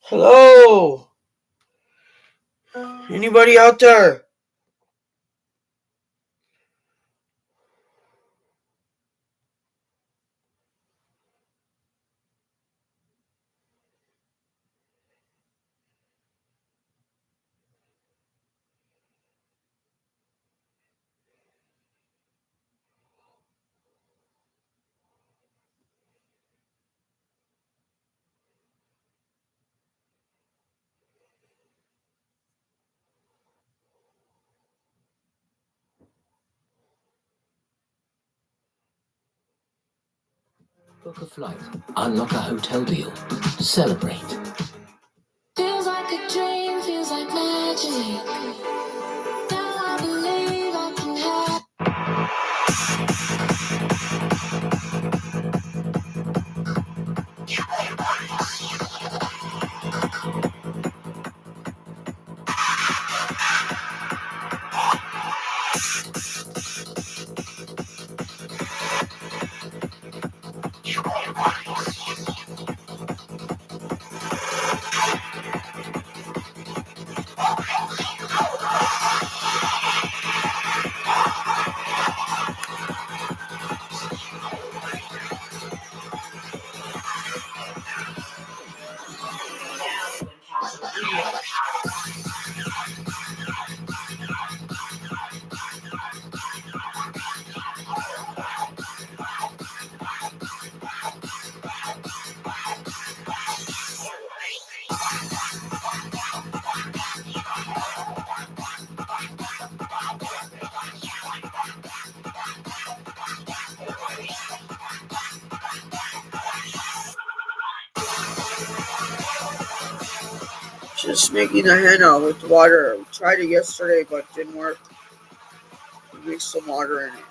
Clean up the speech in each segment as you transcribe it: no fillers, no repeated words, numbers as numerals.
Hello? Anybody out there? Book a flight, unlock a hotel deal, celebrate. Feels like a dream, feels like magic. Now I believe I can have. Just making the henna with water. We tried it yesterday, but it didn't work. We mixed some water in it.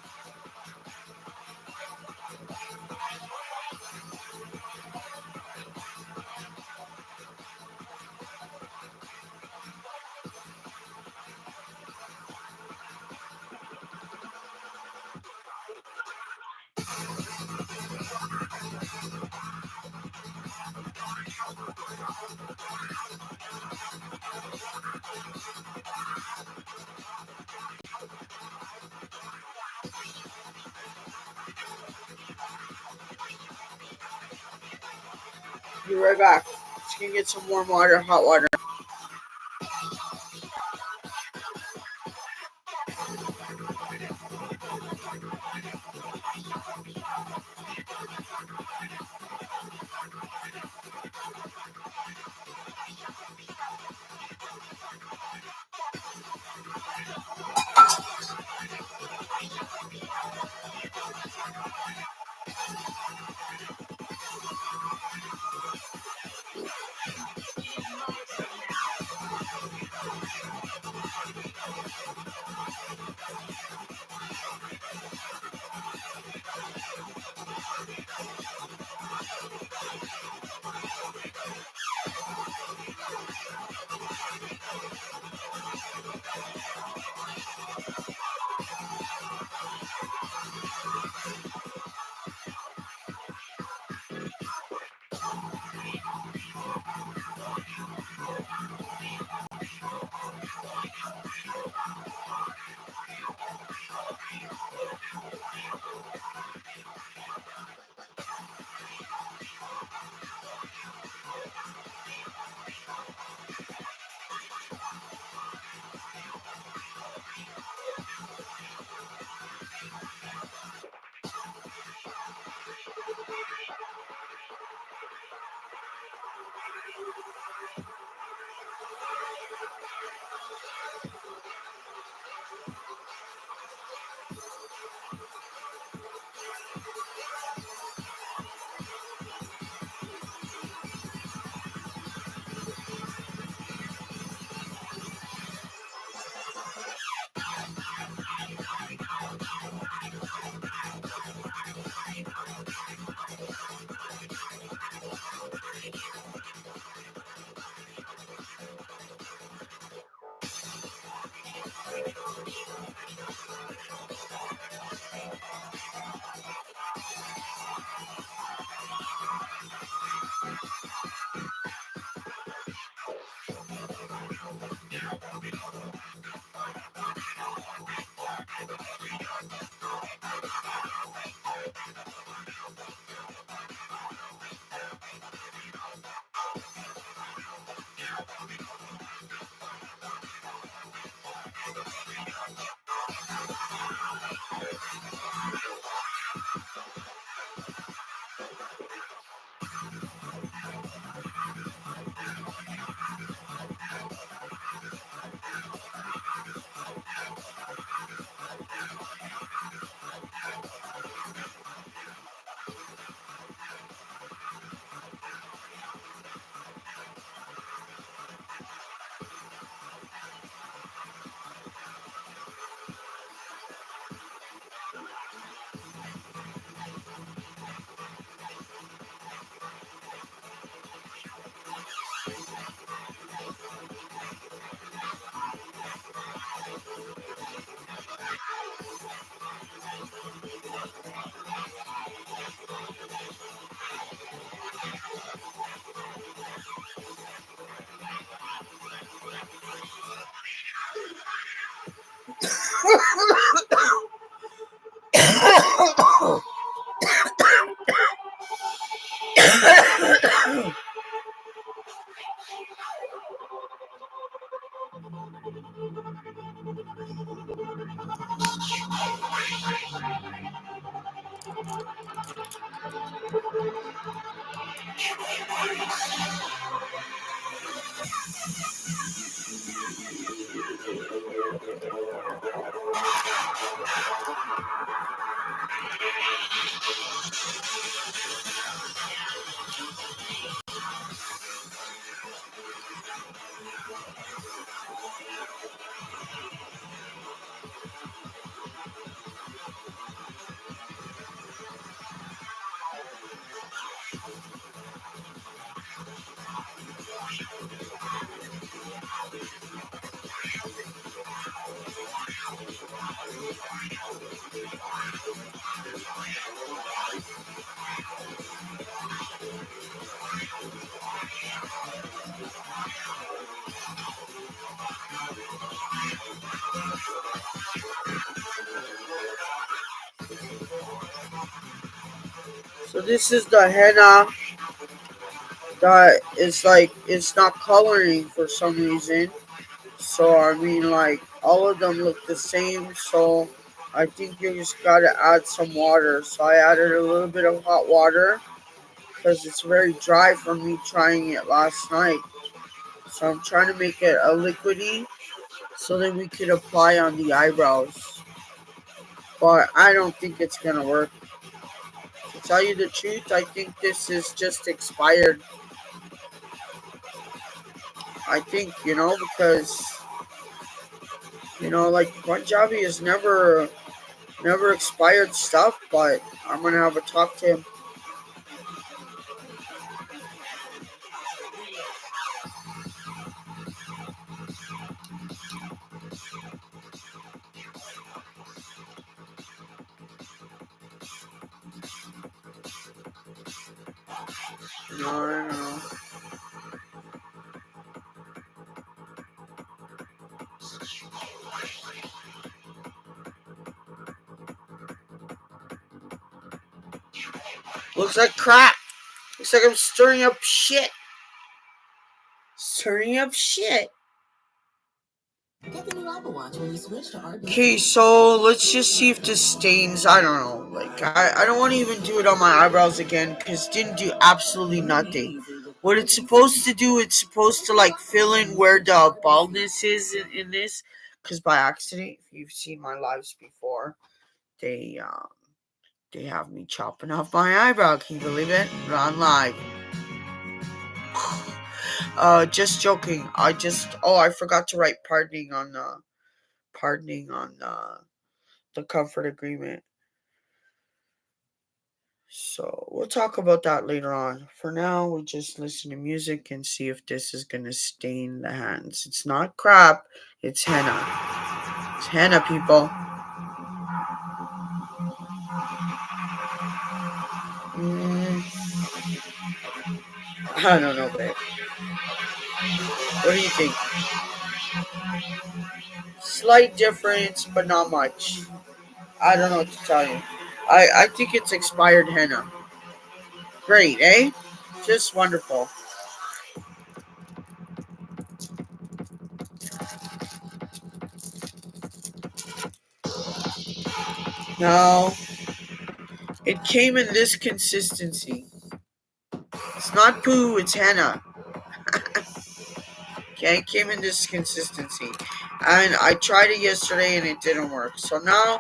Be right back. Just gonna get some warm water, hot water. So this is the henna that is like, it's not coloring for some reason. So I mean, like, all of them look the same. So I think you just gotta add some water. So I added a little bit of hot water because it's very dry from me trying it last night. So I'm trying to make it a liquidy so that we could apply on the eyebrows. But I don't think it's gonna work. To tell you the truth, I think this is just expired. I think, because like, Punjabi is never expired stuff, but I'm gonna have a talk to him. No, I don't know. Looks like crap. Looks like I'm stirring up shit. Stirring up shit. Get the new Apple Watch when you switch to RB. Okay, so let's just see if this stains. I don't know. Like, I don't want to even do it on my eyebrows again because it didn't do absolutely nothing. What it's supposed to do, it's supposed to, like, fill in where the baldness is in this. Because by accident, if you've seen my lives before, they have me chopping off my eyebrow. Can you believe it? On live. Just joking. I forgot to write pardoning on the comfort agreement. So we'll talk about that later on. For now, we just listen to music and see if this is gonna stain the hands. It's not crap. It's henna. It's henna, people. I don't know, babe. What do you think? Slight difference, but not much. I don't know what to tell you. I think it's expired henna. Great, eh? Just wonderful. No, it came in this consistency. It's not poo, it's henna. Okay, it came in this consistency. And I tried it yesterday and it didn't work. So now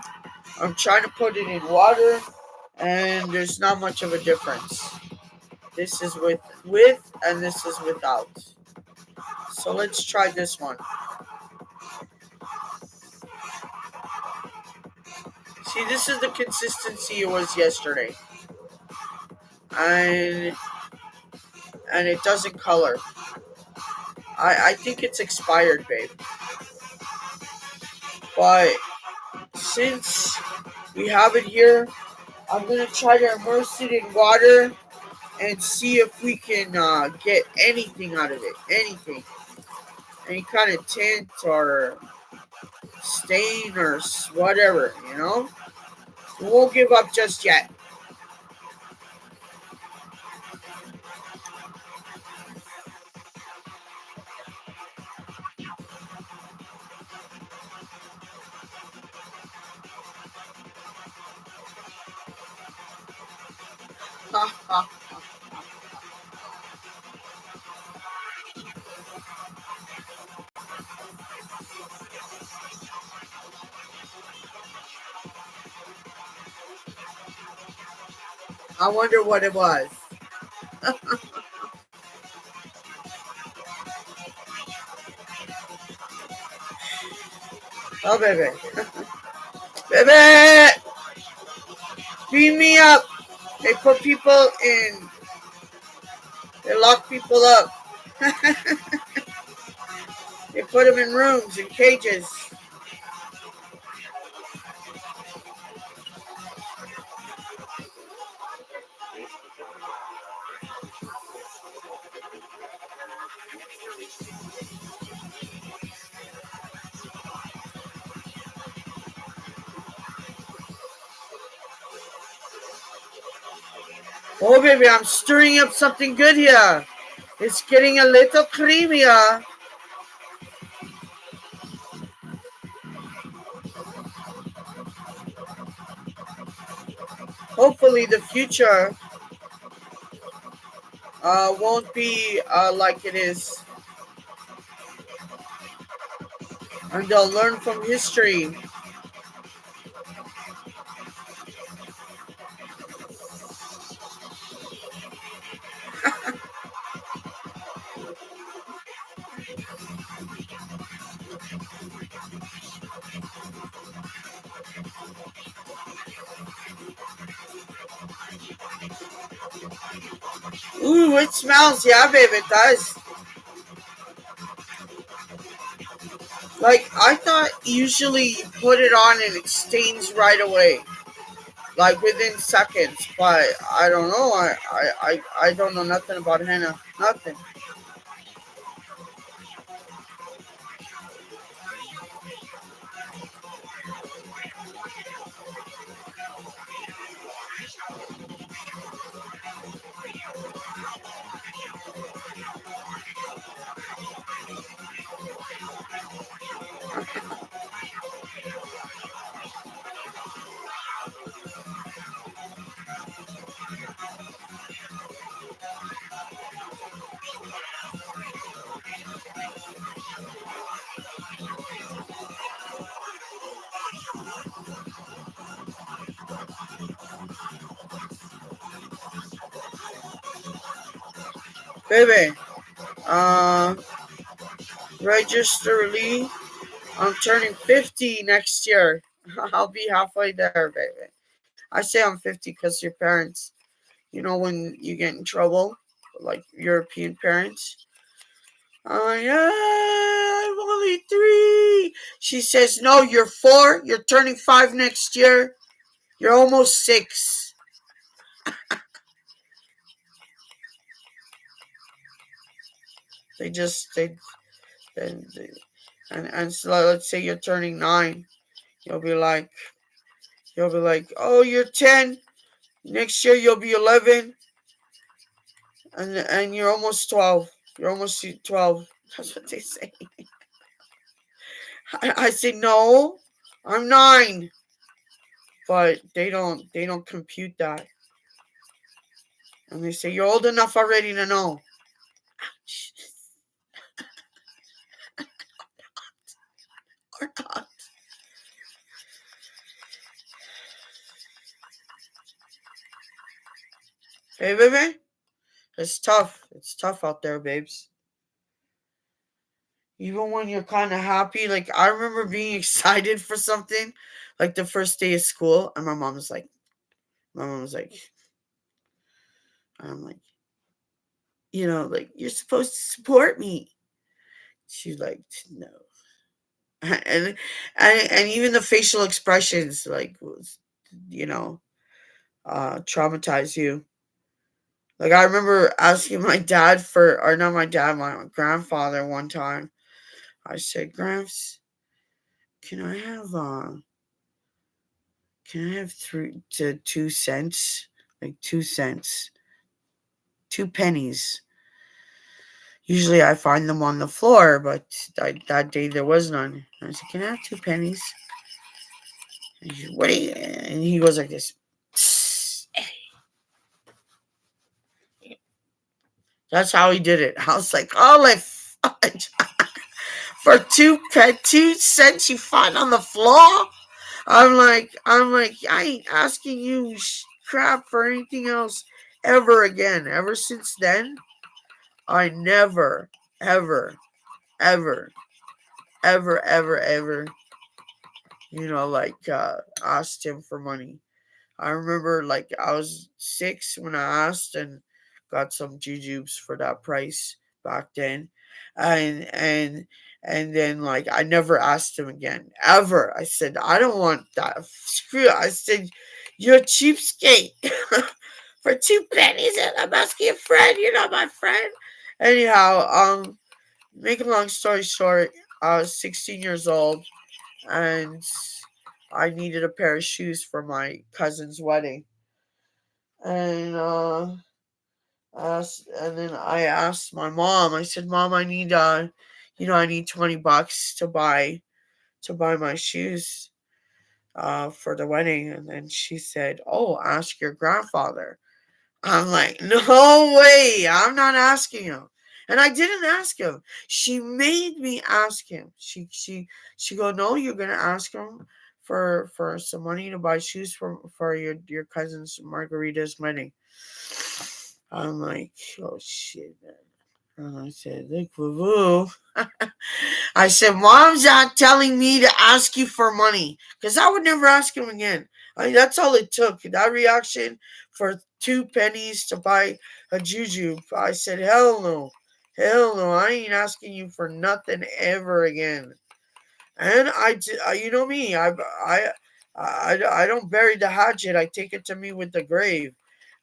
I'm trying to put it in water and there's not much of a difference. This is with and this is without. So let's try this one. See, this is the consistency it was yesterday. And it doesn't color. I think it's expired, babe. But since we have it here, I'm going to try to immerse it in water and see if we can get anything out of it. Anything. Any kind of tint or stain or whatever, We won't give up just yet. I wonder what it was. Oh, baby. Baby! Beam me up. They put people in. They lock people up. They put them in rooms, in cages. Oh, baby, I'm stirring up something good here. It's getting a little creamier. Hopefully, the future won't be like it is. And they'll learn from history. Ooh, it smells. Yeah, babe, it does. Like, I thought usually you put it on and it stains right away. Like within seconds. But I don't know. I don't know nothing about henna. Nothing. Baby, uh, registerly, I'm turning 50 next year. I'll be halfway there, baby. I say I'm 50 because your parents, when you get in trouble, like European parents. Oh, yeah, I'm only 3. She says, no, you're 4. You're turning 5 next year. You're almost 6. They just, they and so let's say you're turning 9. You'll be like, oh, you're 10. Next year you'll be 11. And you're almost 12. You're almost 12. That's what they say. I say, no, I'm 9. But they don't compute that. And they say, you're old enough already to know. Or not. Hey, baby. It's tough. It's tough out there, babes. Even when you're kind of happy. Like, I remember being excited for something, like the first day of school. And my mom was like, I'm like, like, you're supposed to support me. She's like, no. And even the facial expressions, like, you know, traumatize you. Like, I remember asking my dad or not my dad, my grandfather one time. I said, Gramps, can I have, uh, can I have 2 cents? Like 2 cents. 2 pennies. Usually I find them on the floor, but that day there was none. I said, can I have 2 pennies? And he said, what are you? And he goes like this. That's how he did it. I was like, holy fudge. For 2 cents you find on the floor? I'm like, I ain't asking you crap for anything else ever again. Ever since then, I never, ever, ever, ever, asked him for money. I remember like I was 6 when I asked and got some jujubes for that price back then. And and then like I never asked him again. Ever. I said, I don't want that. Screw it. I said, you're a cheapskate. For 2 pennies and I'm asking a friend, you're not my friend. Anyhow, make a long story short, I was 16 years old and I needed a pair of shoes for my cousin's wedding. And and then I asked my mom. I said, "Mom, I need I need $20 to buy my shoes for the wedding." And then she said, "Oh, ask your grandfather." I'm like, no way, I'm not asking him. And I didn't ask him. She made me ask him. She go, no, you're gonna ask him for some money to buy shoes for your cousin's Margarita's wedding. I'm like, oh shit, man. And I said, look, boo boo. I said, Mom's not telling me to ask you for money. Because I would never ask him again. I mean, that's all it took. That reaction for 2 pennies to buy a juju. I said, hell no. Hell no. I ain't asking you for nothing ever again. And you know me. I don't bury the hatchet. I take it to me with the grave.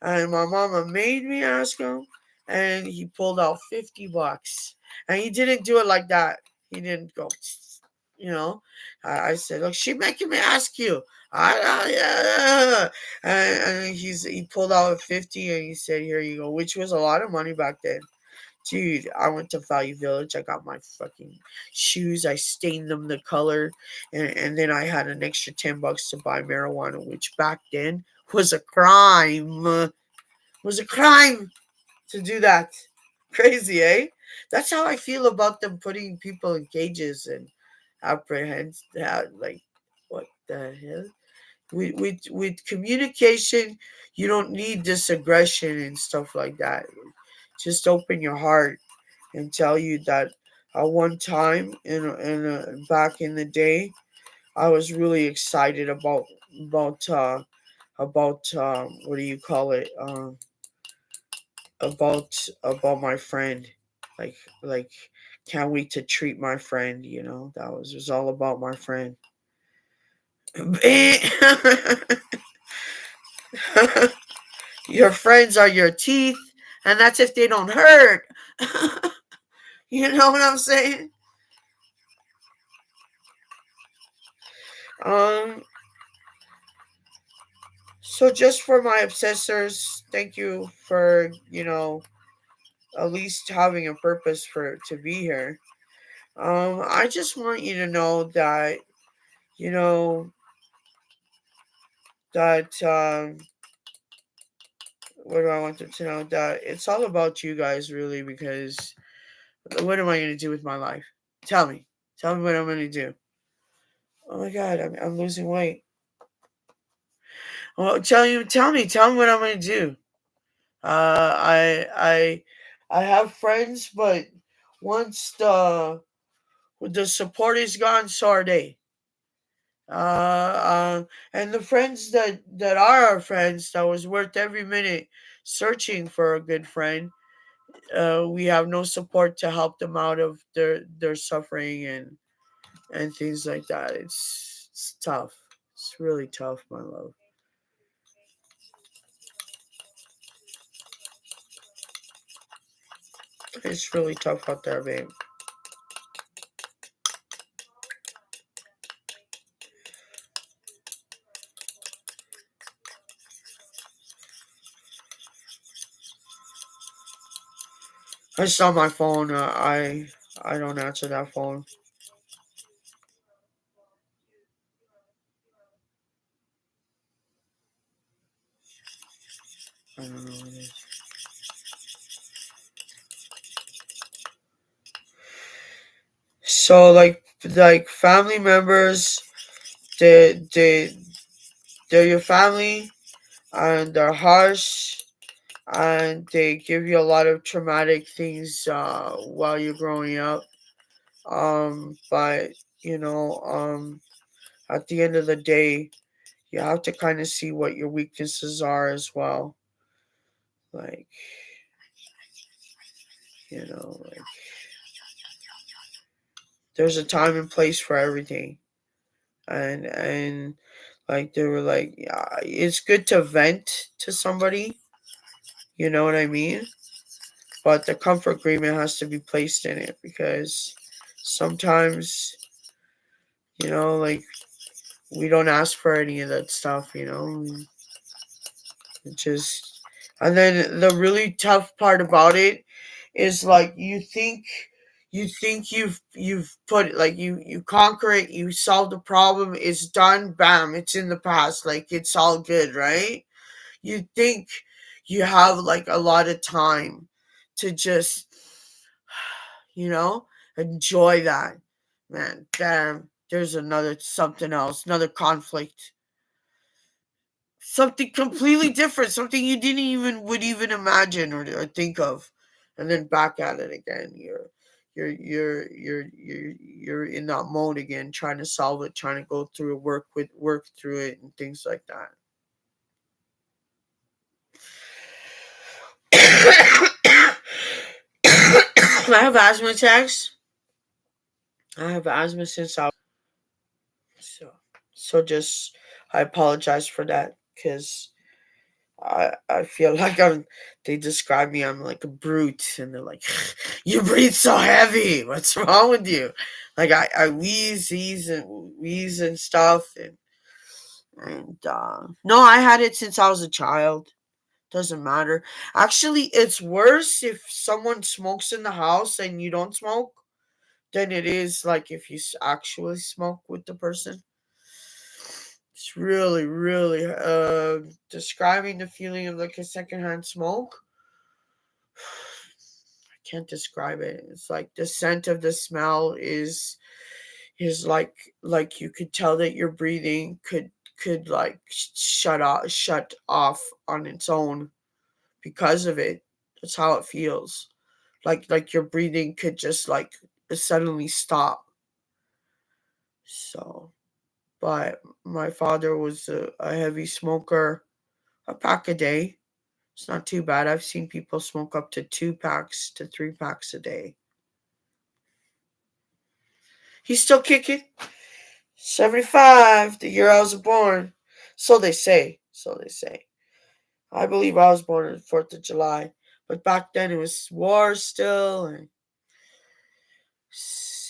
And my mama made me ask him, and he pulled out $50, and he didn't do it like that. He didn't go, you know. I said, look, she making me ask you. Yeah. And he pulled out 50, and he said, here you go, which was a lot of money back then. Dude, I went to Value Village. I got my fucking shoes. I stained them the color. And then I had an extra $10 to buy marijuana, which back then was a crime. Was a crime to do that. Crazy, eh? That's how I feel about them putting people in cages and apprehend that. Like, what the hell? With communication, you don't need this aggression and stuff like that. Just open your heart and tell you that at one time back in the day, I was really excited about what do you call it, about my friend, like can't wait to treat my friend. That was all about my friend. Your friends are your teeth, and that's if they don't hurt. You know what I'm saying? Um, so just for my obsessors, thank you for at least having a purpose for to be here. I just want you to know that you know that what do I want them to know? That it's all about you guys, really, because what am I going to do with my life? Tell me. Tell me what I'm going to do. Oh my God, I'm losing weight. Well, tell me what I'm going to do. Uh, I, I, I have friends, but once the support is gone, so are they. And the friends that are our friends, that was worth every minute searching for a good friend. We have no support to help them out of their suffering and things like that. It's tough. It's really tough, my love. It's really tough out there, babe. I saw my phone. I don't answer that phone. I don't know what it is. So like family members, they they're your family. and they're harsh, and they give you a lot of traumatic things while you're growing up. But you know, at the end of the day, you have to kind of see what your weaknesses are as well. Like, like there's a time and place for everything, and like they were like, yeah, it's good to vent to somebody. You know what I mean? But the comfort agreement has to be placed in it because sometimes, like we don't ask for any of that stuff. It just, and then the really tough part about it is like you think you've put it, like you conquer it, you solve the problem, it's done, bam, it's in the past, like it's all good, right? You think you have like a lot of time to just you know enjoy that. Man, bam, there's another something else, another conflict, something completely different, something you didn't even would even imagine or think of, and then back at it again. You're in that mode again, trying to solve it, trying to go through it, work through it, and things like that. I have asthma attacks. I have asthma since I so just I apologize for that because I feel like they describe me, I'm like a brute, and they're like, you breathe so heavy, what's wrong with you? Like I wheeze and stuff, and no, I had it since I was a child. Doesn't matter. Actually, it's worse if someone smokes in the house and you don't smoke than it is like if you actually smoke with the person. It's really, really describing the feeling of like a secondhand smoke. I can't describe it. It's like the scent of the smell is like you could tell that your breathing could like shut off on its own because of it. That's how it feels. Like your breathing could just like suddenly stop. So, but my father was a heavy smoker, a pack a day. It's not too bad. I've seen people smoke up to 2 packs to 3 packs a day. He's still kicking. 75, the year I was born. So they say. So they say. I believe I was born on the 4th of July. But back then it was war still. And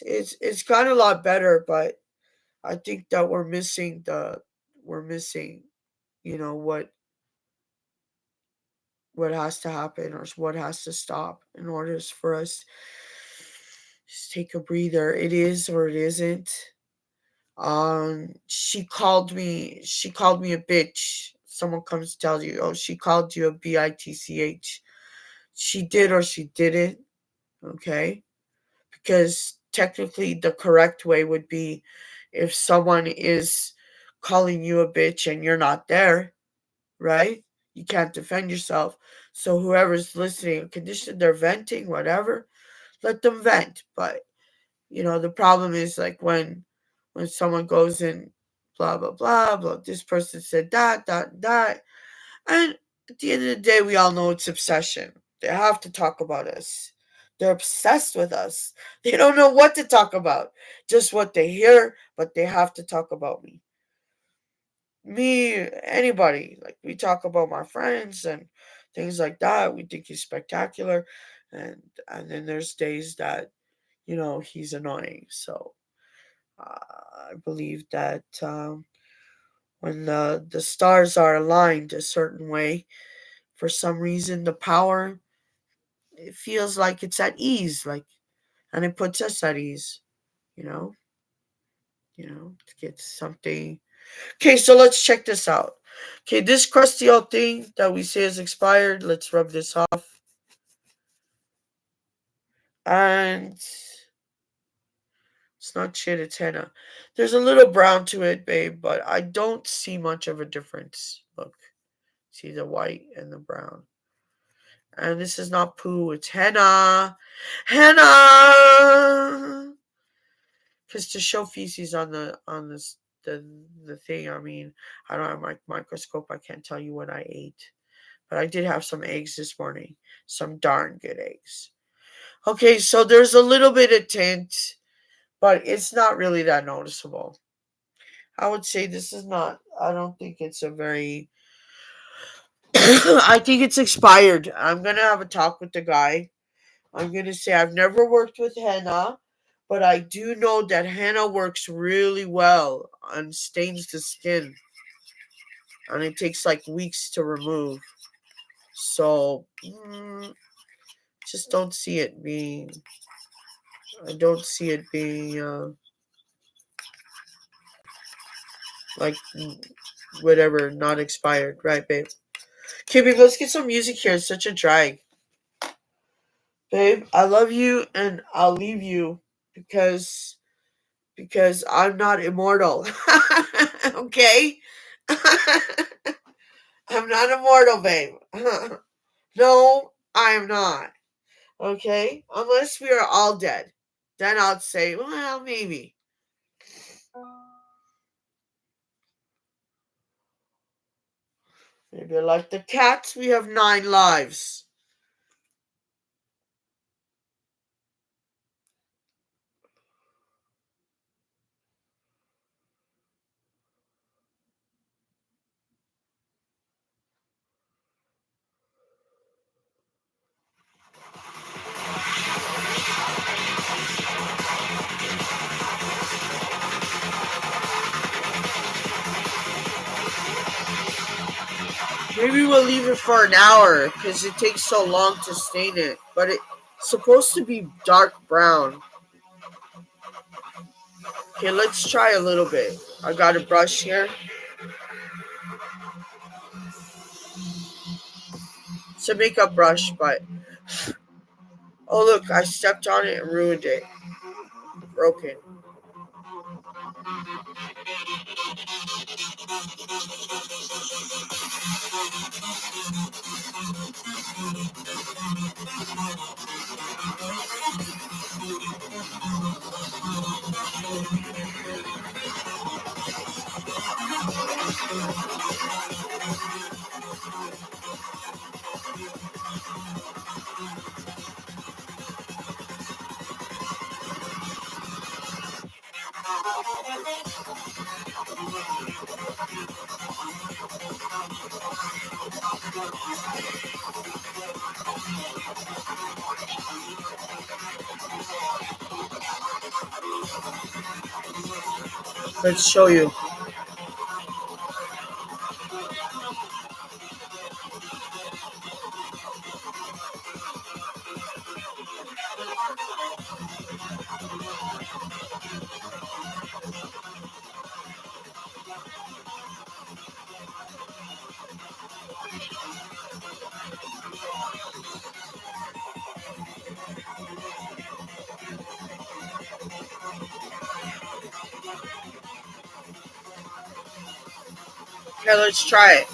it's kind of a lot better, but I think that we're missing, what has to happen or what has to stop in order for us just take a breather. It is or it isn't. She called me a bitch. Someone comes to tell you, oh, she called you a bitch. She did or she didn't. Okay, because technically the correct way would be if someone is calling you a bitch and you're not there, right? You can't defend yourself. So whoever's listening, condition, they're venting, whatever, let them vent. But the problem is like when someone goes in, blah blah blah blah. This person said that, and at the end of the day, we all know it's obsession. They have to talk about us. They're obsessed with us. They don't know what to talk about, just what they hear, but they have to talk about me, anybody. Like we talk about my friends and things like that. We think he's spectacular, and then there's days that he's annoying. So I believe that when the stars are aligned a certain way, for some reason the power, it feels like it's at ease, like, and it puts us at ease. You know, to get something. Okay, so let's check this out. Okay, this crusty old thing that we say is expired. Let's rub this off, and it's not shit. It's henna. There's a little brown to it, babe, but I don't see much of a difference. Look. See the white and the brown. And this is not poo, it's henna. Henna! Because to show feces on the thing, I mean, I don't have my microscope. I can't tell you what I ate. But I did have some eggs this morning. Some darn good eggs. Okay, so there's a little bit of tint, but it's not really that noticeable. I would say this is not, I don't think it's a very, I think it's expired. I'm going to have a talk with the guy. I'm going to say I've never worked with henna, but I do know that henna works really well and stains the skin. And it takes like weeks to remove. So, just don't see it being, I don't see it being, like, whatever, not expired. Right, babe? Okay, babe, let's get some music here. It's such a drag. Babe, I love you and I'll leave you because I'm not immortal. Okay? I'm not immortal, babe. No, I am not. Okay? Unless we are all dead. Then I'll say, well, maybe. Maybe like the cats, we have 9 lives. Maybe we'll leave it for an hour because it takes so long to stain it. But it's supposed to be dark brown. Okay, let's try a little bit. I got a brush here. It's a makeup brush, but oh look, I stepped on it and ruined it. Broken. Let's show you. Okay, let's try it.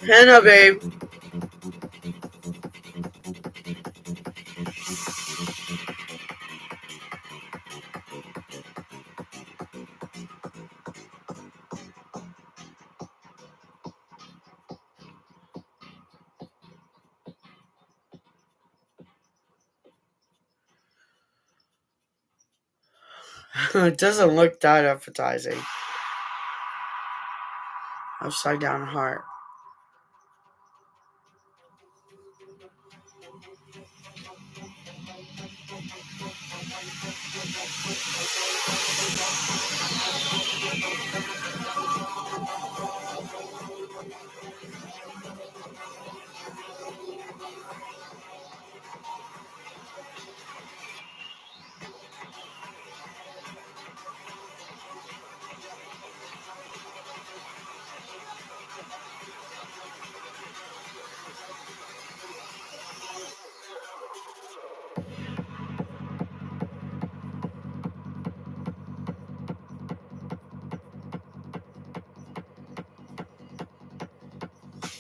Henna, babe. It doesn't look that appetizing. Upside down heart.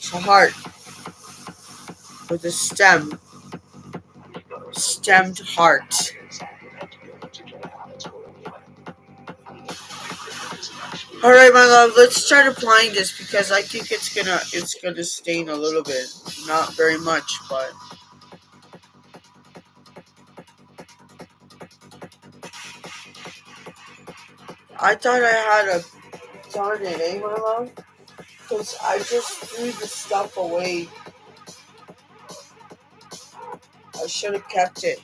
It's a heart with a stemmed heart. All right, my love. Let's start applying this because I think it's gonna stain a little bit, not very much, but I thought I had a darn it, eh, my love? Because I just threw the stuff away. I should have kept it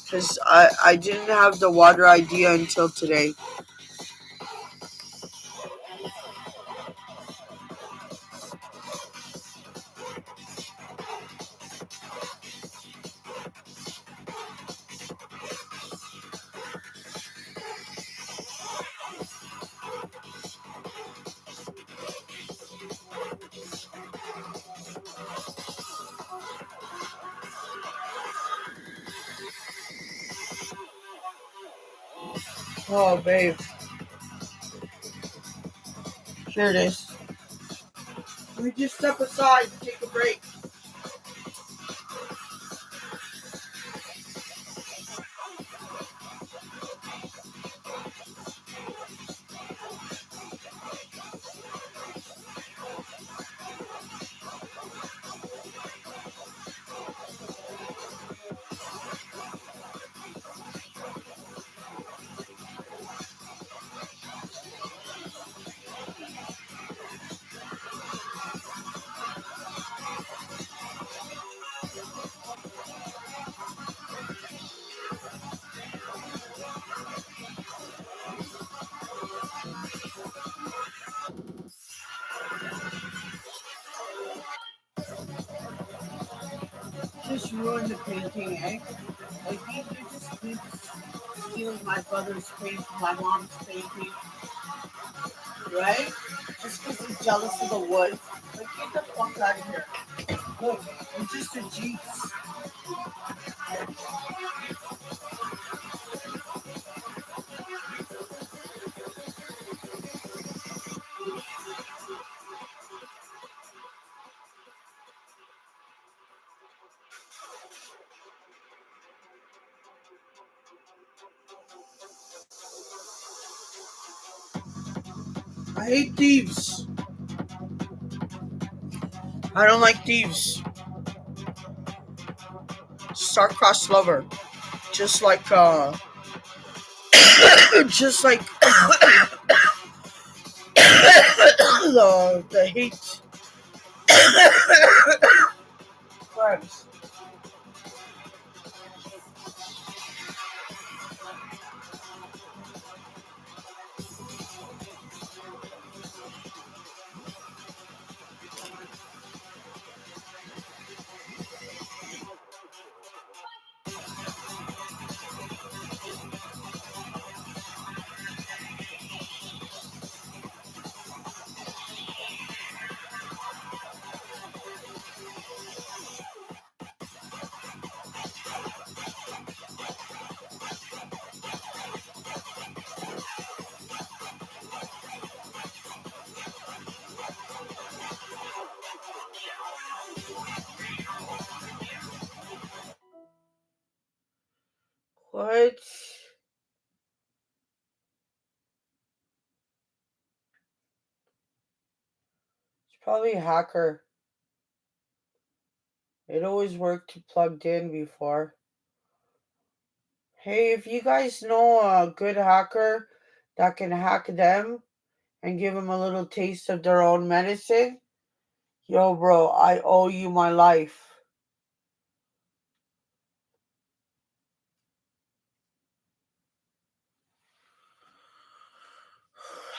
because I didn't have the water idea until today. Oh, babe. Here it is. Let me just step aside and take a break. Just ruined the painting, eh? I think you just keep stealing my brother's paint, my mom's painting, right? Just because he's jealous of the wood. Like, get the fuck out of here. Look, it's just a Jeeps. I hate thieves. I don't like thieves. Star-crossed lover. Just like, just like the hate crimes. What? It's probably a hacker. It always worked plugged in before. Hey, if you guys know a good hacker that can hack them and give them a little taste of their own medicine, yo, bro, I owe you my life.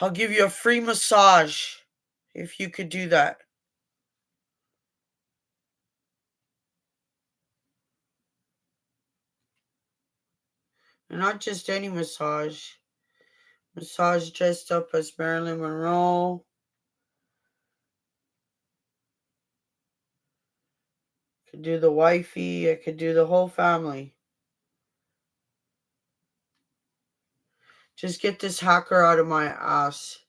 I'll give you a free massage if you could do that. And not just any massage. Massage dressed up as Marilyn Monroe. Could do the wifey. I could do the whole family. Just get this hacker out of my ass.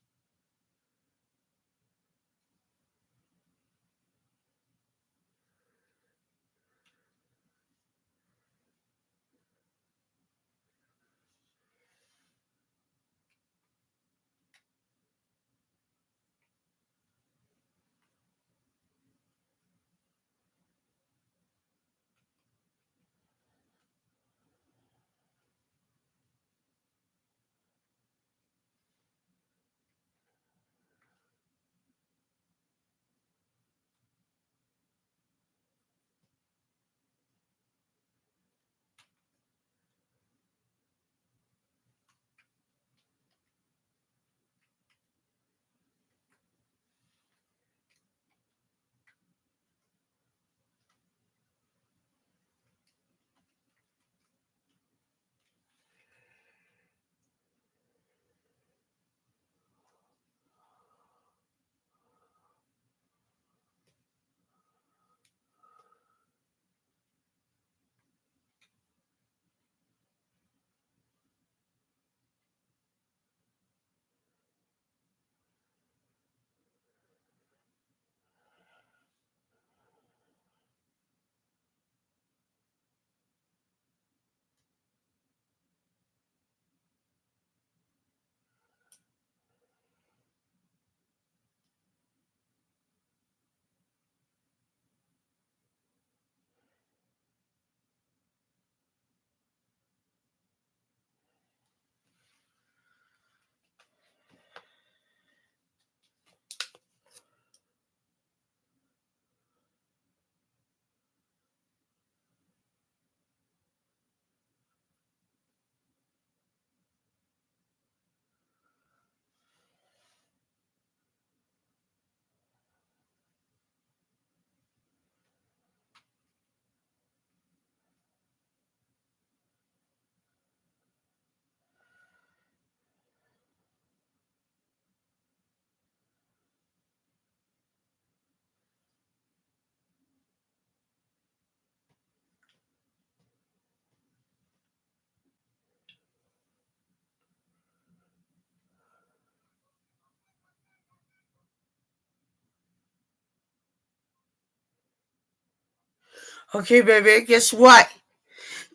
Okay, baby, guess what?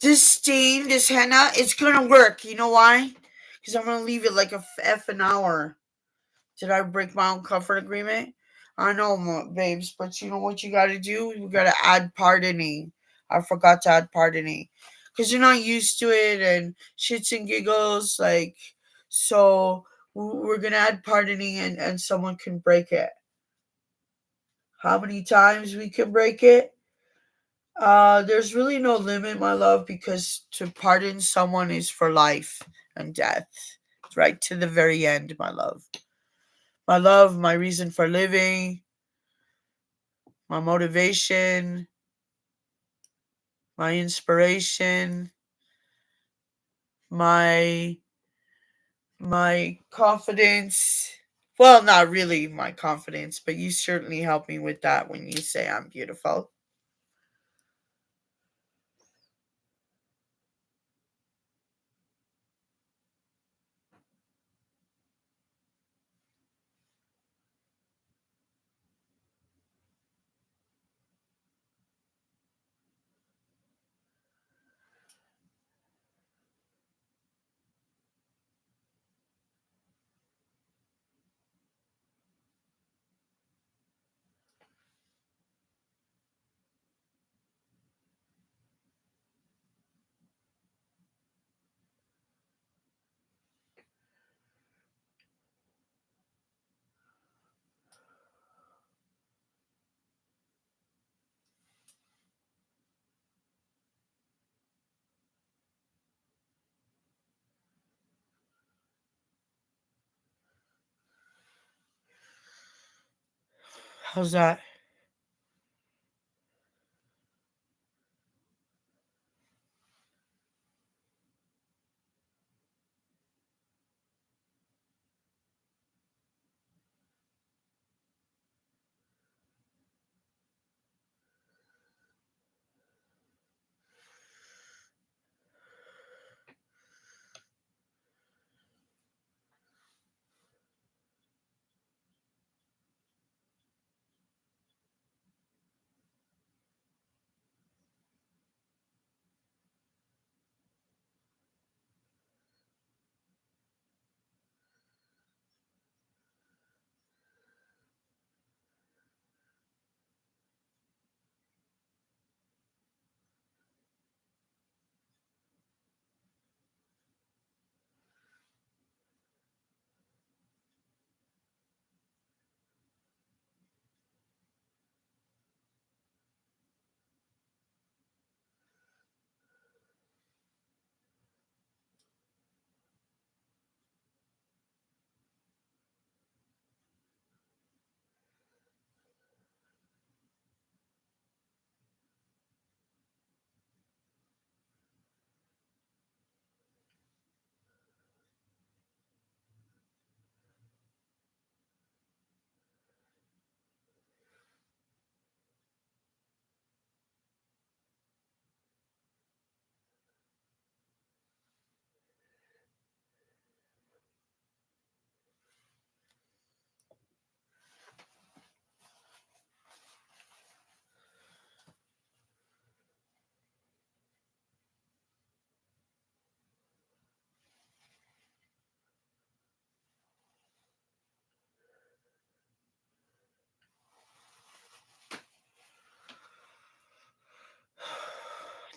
This steam, this henna, it's gonna work. You know why? Because I'm gonna leave it like a an hour. Did I break my own comfort agreement? I know, babes, but you know what you gotta do? You gotta add pardoning. I forgot to add pardoning. Because you're not used to it and shits and giggles. So we're gonna add pardoning and someone can break it. How many times we can break it? There's really no limit, my love, because to pardon someone is for life and death. Right to the very end, my love. My love, my reason for living, my motivation, my inspiration, my my confidence. Well, not really my confidence, but you certainly help me with that when you say I'm beautiful. How's that?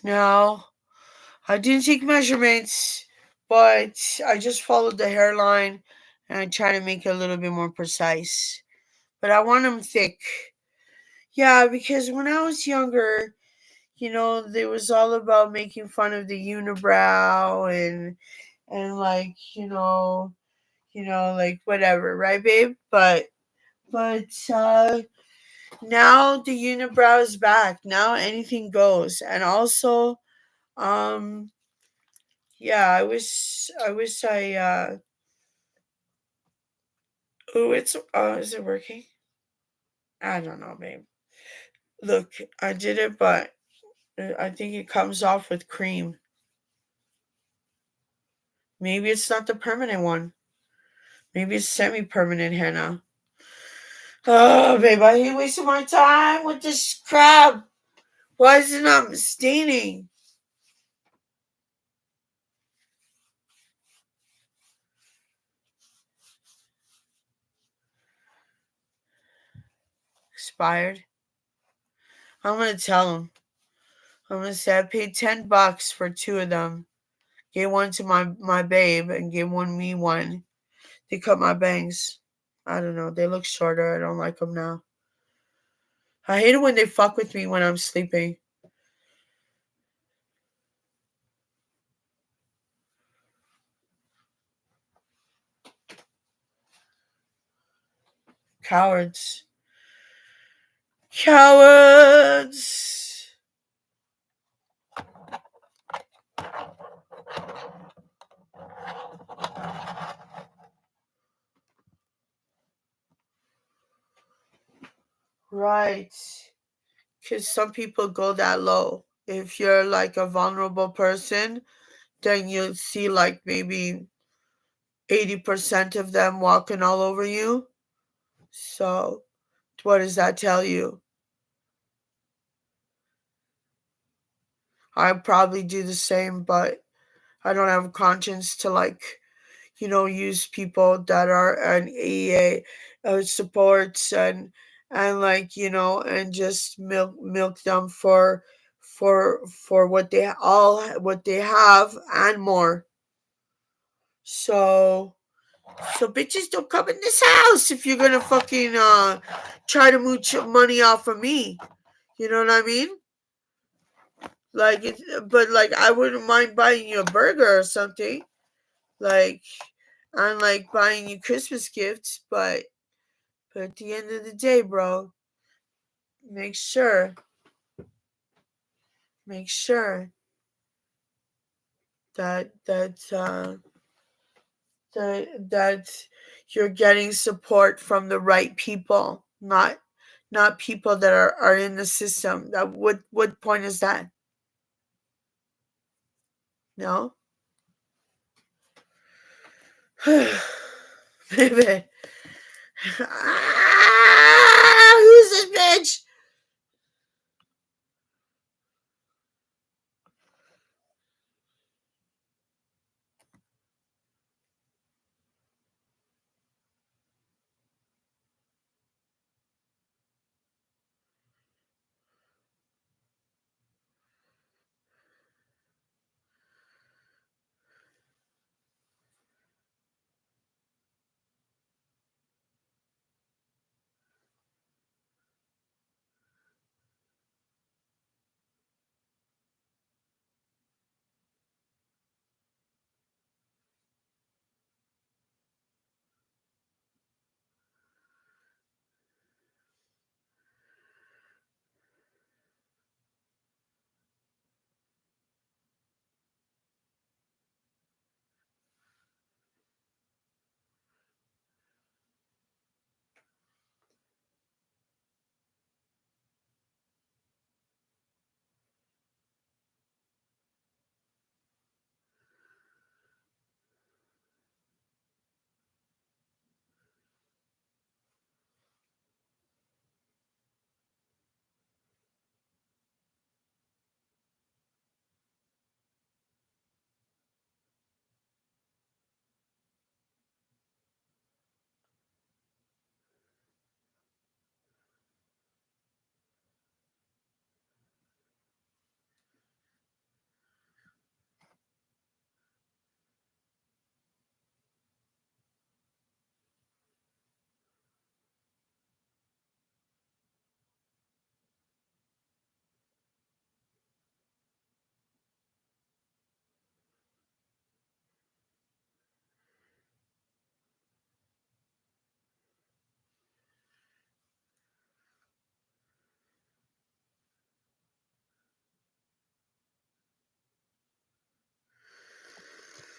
No, I didn't take measurements, but I just followed the hairline and I try to make it a little bit more precise. But I want them thick. Yeah, because when I was younger, there was all about making fun of the unibrow and like, like whatever, right, babe? But now the unibrow is back. Now anything goes. And also, um yeah, I wish I oh, it's is it working? I don't know, babe. Look, I did it, but I think it comes off with cream. Maybe it's not the permanent one. Maybe it's semi-permanent henna. Oh, babe, I hate wasting my time with this crap. Why is it not staining? Expired. I'm gonna tell him. I'm gonna say I paid $10 for two of them. Gave one to my babe and gave me one. They cut my bangs. I don't know. They look shorter. I don't like them now. I hate it when they fuck with me when I'm sleeping. Cowards. Cowards. Right. Because some people go that low. If you're like a vulnerable person, then you'll see like maybe 80% of them walking all over you. So, what does that tell you? I probably do the same, but I don't have a conscience to like, use people that are an EA supports and like and just milk them for what they have and more. So bitches don't come in this house if you're gonna fucking try to mooch money off of me. You know what I mean? Like but like I wouldn't mind buying you a burger or something. Like I'm like buying you Christmas gifts, but at the end of the day, bro, make sure, make sure that you're getting support from the right people, not people that are in the system. That what point is that? No, baby. Who's this bitch?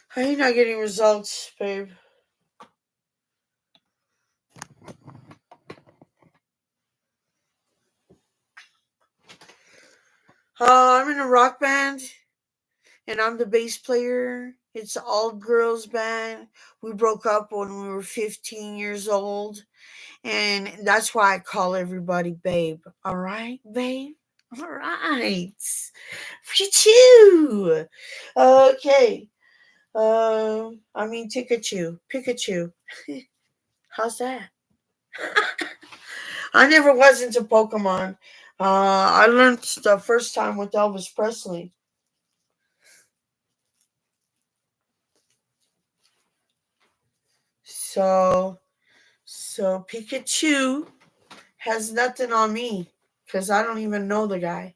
How are you not getting results, babe? I'm in a rock band, and I'm the bass player. It's an all girls band. We broke up when we were 15 years old, and that's why I call everybody babe. All right, babe? All right. For you. Okay. I mean, Pikachu. How's that? I never was into Pokemon. I learned the first time with Elvis Presley. So, so Pikachu has nothing on me because I don't even know the guy.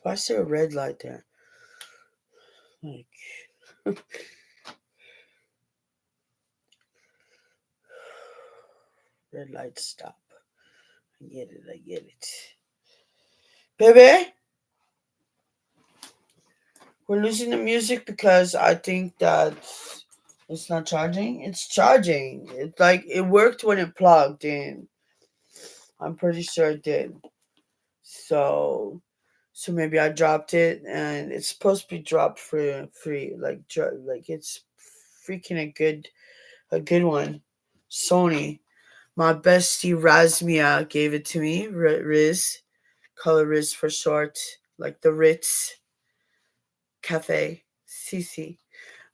Why is there a red light there? Like, red light stop. I get it. I get it. Baby, we're losing the music because I think that it's not charging. It's charging. It's like it worked when it plugged in. I'm pretty sure it did. So, so maybe I dropped it, and it's supposed to be drop free. Like it's freaking a good one. Sony, my bestie Razmia gave it to me. Riz, color Riz for short, like the Ritz Cafe. Cici.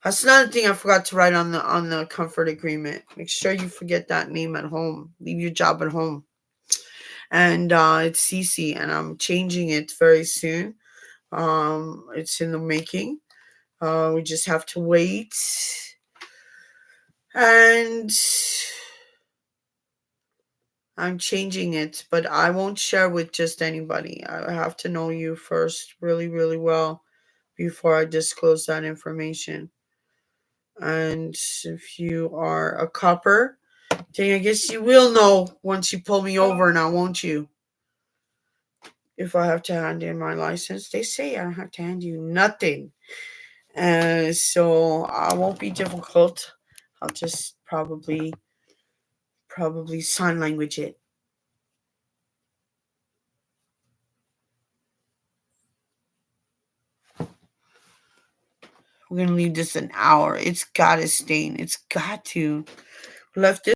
That's another thing I forgot to write on the comfort agreement. Make sure you forget that name at home. Leave your job at home. And it's Cici, and I'm changing it very soon. It's in the making. We just have to wait, and I'm changing it, but I won't share with just anybody. I have to know you first, really, really well, before I disclose that information. And if you are a copper, then I guess you will know once you pull me over now, won't you? If I have to hand in my license, they say I don't have to hand you nothing. So I won't be difficult. I'll just probably sign language it. We're gonna leave this an hour. It's gotta stain. It's got to. Left this